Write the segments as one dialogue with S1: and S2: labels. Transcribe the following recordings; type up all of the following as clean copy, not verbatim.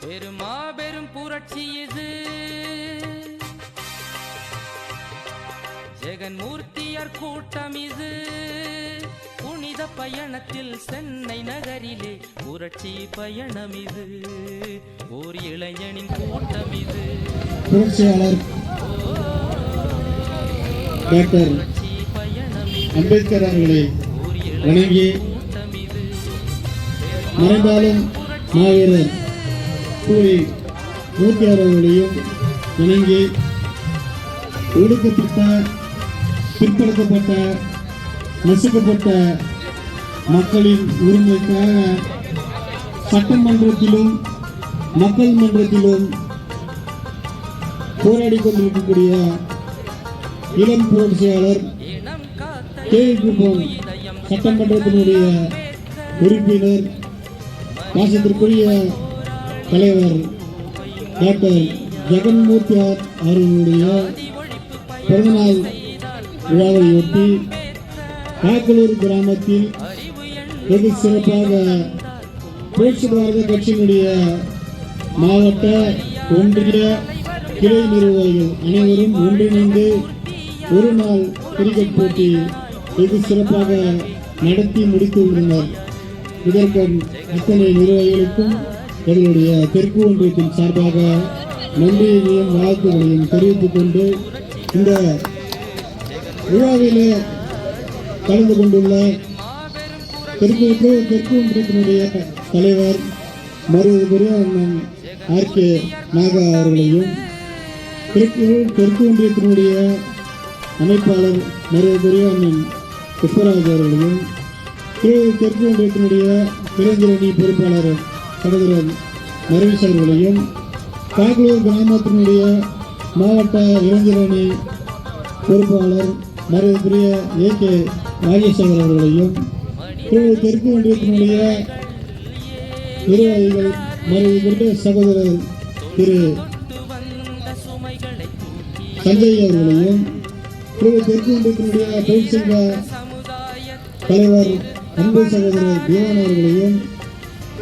S1: பெருமாபெரும் புரட்சி இது ஜெகன்மூர்த்தியர் கூட்டம் இது புனித பயணத்தில் சென்னை நகரிலே புரட்சி பயணம் இது ஓர் இளைஞனின் கூட்டம் இது
S2: புரட்சியாளர் டாக்டர் அம்பேத்கர் அவர்களை வணங்கி மறைந்தாலும் மாவீரர் கூலி மூர்த்தியாளர்களையும் இணங்கி ஒடுக்கப்பட்ட பிற்படுத்தப்பட்ட நசுக்கப்பட்ட மக்களின் உரிமைக்காக சட்டமன்றத்திலும் மக்கள் மன்றத்திலும் போராடி கொண்டிருக்கக்கூடிய இளம் புரட்சியாளர் கேள்விக்குப்பம் சட்டமன்றத்தினுடைய உறுப்பினர் பாசத்திற்குரிய தலைவர் டாக்டர் ஜெகன்மூர்த்தியார் அவர்களுடைய பிறந்தநாள் விழாவையொட்டி காக்கலூர் கிராமத்தில் வெகு சிறப்பாக புரட்சி பாரத கட்சியினுடைய மாவட்ட ஒன்றிய கிளை நிர்வாகிகள் அனைவரும் ஒன்றிணைந்து ஒரு நாள் கிரிக்கெட் போட்டி வெகு சிறப்பாக நடத்தி முடித்துள்ளனர். இதற்கு அத்தனை நிர்வாகிகளுக்கும் எங்களுடைய தெற்கு ஒன்றியத்தின் சார்பாக நன்றியையும் வாழ்த்துக்களையும் தெரிவித்துக் கொண்டு இந்த விழாவிலே கலந்து கொண்டுள்ள தெற்கு ஒன்றியத்தினுடைய தலைவர் மருதுபுரிய அண்ணன் ஆர்.கே. நாகா அவர்களையும் தெற்கு ஒன்றியத்தினுடைய அமைப்பாளர் மருதுபுரிய அண்ணன் புஷ்பராஜ் அவர்களையும் தெற்கு ஒன்றியத்தினுடைய இளைஞரணி பொறுப்பாளர் சகோதரர் நரேஷ் அவர்களையும் காக்கலூர் கிராமத்தினுடைய மாவட்ட இளைஞரணி பொறுப்பாளர் மரியாதைக்குரிய ஏ.கே. நாகேஸ்வரர் அவர்களையும் தெற்கு ஒன்றியத்தினுடைய நிர்வாகிகள் மரியாதைக்குரிய சகோதரர் திரு சஞ்சய் அவர்களையும் தெற்கு ஒன்றியத்தினுடைய தொழிற்சங்க தலைவர் அன்பு சகோதரர் தேவன் அவர்களையும்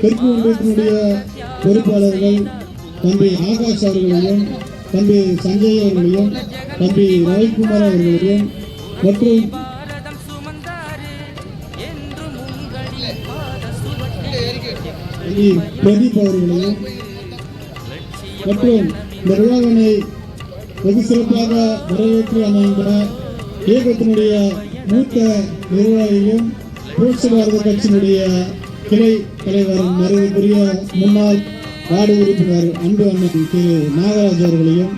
S2: தெற்கு ஒன்றியத்தினுடைய பொறுப்பாளர்கள் தம்பி ஆகாஷ் அவர்களையும் தம்பி சஞ்சய் அவர்களையும் தம்பி ரவிக்குமார் அவர்களையும் மற்றும் பிரதீப் அவர்களையும் மற்றும் இந்த விழாவினை வெகு சிறப்பாக வரவேற்று அமைந்த இயக்கத்தினுடைய மூத்த நிர்வாகியும் புரட்சி பாரத கட்சியினுடைய கிளை தலைவர் மரியாதைக்குரிய முன்னாள் வார்டு உறுப்பினர் அன்பு அண்ணன் திரு நாகராஜ் அவர்களையும்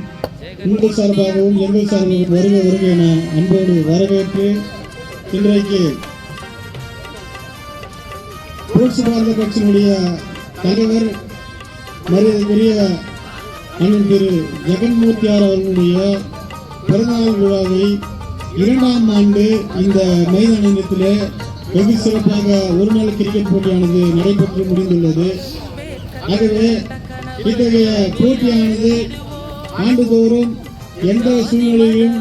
S2: உங்கள் சார்பாகவும் எங்கள் சார்பாகவும் வருக என அன்போடு வரவேற்று இன்றைக்கு புரட்சி பாரத கட்சியினுடைய தலைவர் மரியாதைக்குரிய அண்ணன் திரு ஜெகன்மூர்த்தியார் அவர்களுடைய பிறந்தநாள் விழாவை 2ஆம் ஆண்டு இந்த மைதானத்திலே வெகு சிறப்பாக ஒரு நாள் கிரிக்கெட் போட்டியானது நடைபெற்று முடிந்துள்ளது. ஆகவே இத்தகைய போட்டியானது ஆண்டுதோறும் எந்த சூழ்நிலையும்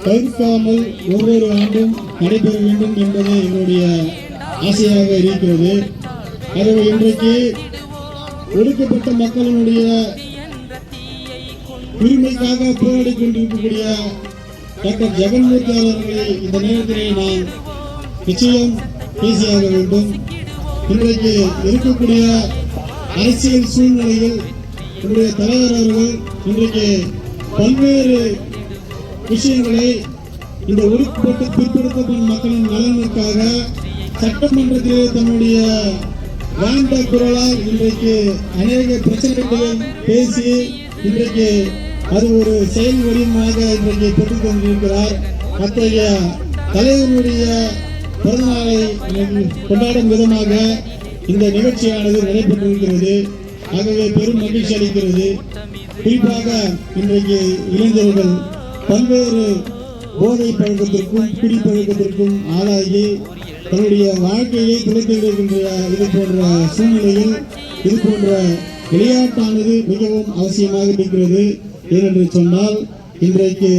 S2: தவிர்க்காமல் ஒவ்வொரு ஆண்டும் நடைபெற வேண்டும் என்பது எங்களுடைய ஆசையாக இருக்கிறது. ஆகவே இன்றைக்கு ஒடுக்கப்பட்ட மக்களினுடைய உரிமைக்காக போராடி கொண்டிருக்கக்கூடிய டாக்டர் ஜெகன்மூர்த்தி அவர்களை இந்த நேரத்திலே நான் நிச்சயம் பேசியாக வேண்டும். இன்றைக்கு இருக்கக்கூடிய அரசியல் சூழ்நிலையில் நம்முடைய தலைவர் அவர்கள் இன்றைக்கு பல்வேறு விஷயங்களை இந்த ஒடுக்கப்பட்ட பிற்படுத்தப்பட்ட மக்களின் நலனுக்காக சட்டமன்றத்திலே தன்னுடைய வாழ்ந்த குரலால் இன்றைக்கு அநேக பிரச்சனைகளை பேசி இன்றைக்கு அது ஒரு செயல் வடிவமாக இன்றைக்கு பெற்றுக் கொண்டிருக்கிறார். அத்தகைய தலைவருடைய பிறந்தநாளை கொண்டாடும் விதமாக இந்த நிகழ்ச்சியானது நடைபெற்றிருக்கிறது. ஆகவே பெரும் மகிழ்ச்சி அளிக்கிறது. குறிப்பாக இன்றைக்கு இளைஞர்கள் பல்வேறு போதை பழக்கத்திற்கும் குடிப்பழக்கத்திற்கும் ஆளாகி தன்னுடைய வாழ்க்கையை துளைத்து விடுகின்ற இது போன்ற சூழ்நிலையில் இது போன்ற விளையாட்டானது மிகவும் அவசியமாக இருக்கிறது. ஏனென்று சொன்னால் இன்றைக்கு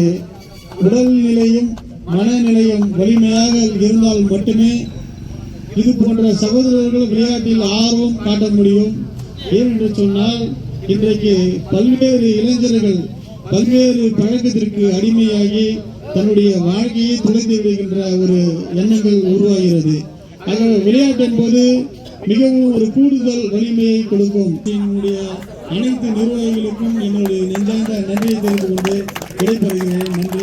S2: உடல் நிலையும் மனநிலையும் வலிமையாக இருந்தால் மட்டுமே இது போன்ற சகோதரர்கள் விளையாட்டில் ஆர்வம் காட்ட முடியும். ஏனென்று சொன்னால் இன்றைக்கு பல்வேறு இளைஞர்கள் பல்வேறு பழக்கத்திற்கு அடிமையாகி தன்னுடைய வாழ்க்கையை துளைத்து விடுகின்ற ஒரு எண்ணங்கள் உருவாகிறது. ஆகவே விளையாட்டு என்பது மிகவும் ஒரு கூடுதல் வலிமையை கொடுக்கும். என்னுடைய அனைத்து நிர்வாகிகளுக்கும் என்னுடைய நெஞ்சார்ந்த நன்றியை தெரிந்து கொண்டு விடைபெறுகிறேன். நன்றி.